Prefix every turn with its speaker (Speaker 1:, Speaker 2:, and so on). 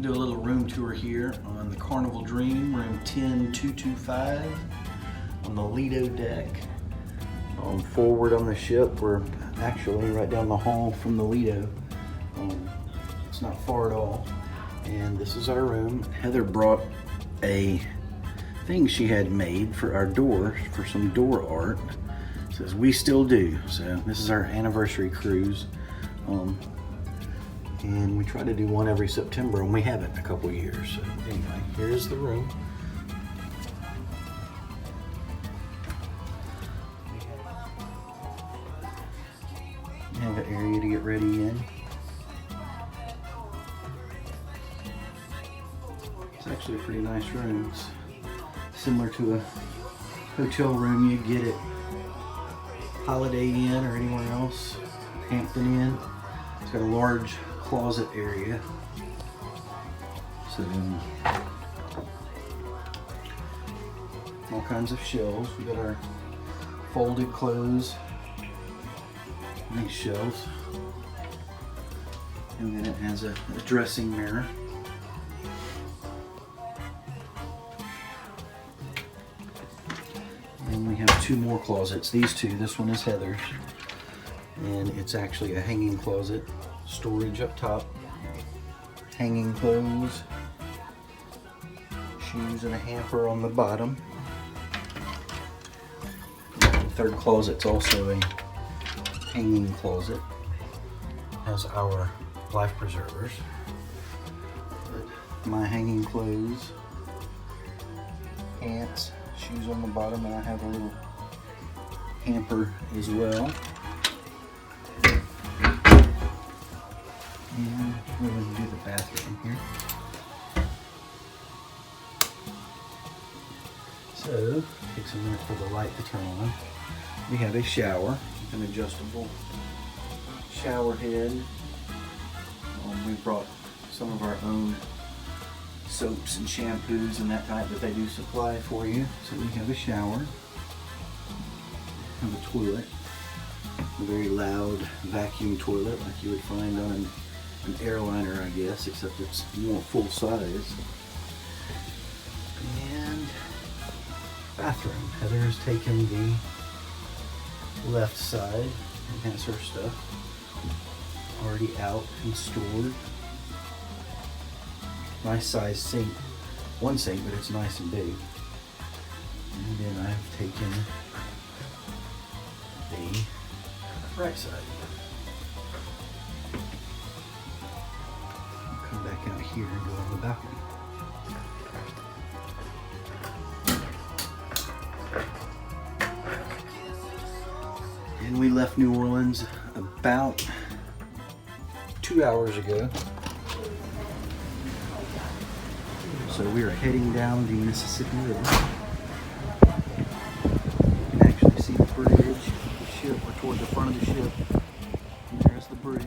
Speaker 1: Do a little room tour here on the Carnival Dream Room 10225 on the Lido deck. Forward on the ship, we're actually right down the hall from the Lido. It's not far at all. And this is our room. Heather brought a thing she had made for our door, for some door art. It says, "We still do." So this is our anniversary cruise. And we try to do one every September, and we haven't in a couple years. So anyway, here's the room. We have an area to get ready in. It's actually a pretty nice room. It's similar to a hotel room you get at Holiday Inn or anywhere else, Hampton Inn. It's got a large closet area. So all kinds of shelves. We got our folded clothes, these shelves, and then it has a dressing mirror. And we have two more closets. These two, this one is Heather's, and it's actually a hanging closet. Storage up top, hanging clothes, shoes, and a hamper on the bottom. The third closet's also a hanging closet. Has our life preservers. My hanging clothes, pants, shoes on the bottom, and I have a little hamper as well. And we're going to do the bathroom here. So, takes a minute for the light to turn on. We have a shower, an adjustable shower head. We brought some of our own soaps and shampoos and that type that they do supply for you. So we have a shower, have a toilet, a very loud vacuum toilet like you would find on an airliner, I guess, except it's more full size. And bathroom. Heather has taken the left side and has her stuff already out and stored. Nice size sink. One sink, but it's nice and big. And then I've taken the right side. Back out here and go on the balcony. And we left New Orleans about 2 hours ago. So we are heading down the Mississippi River. You can actually see the bridge, the ship. We're toward the front of the ship. And there's the bridge.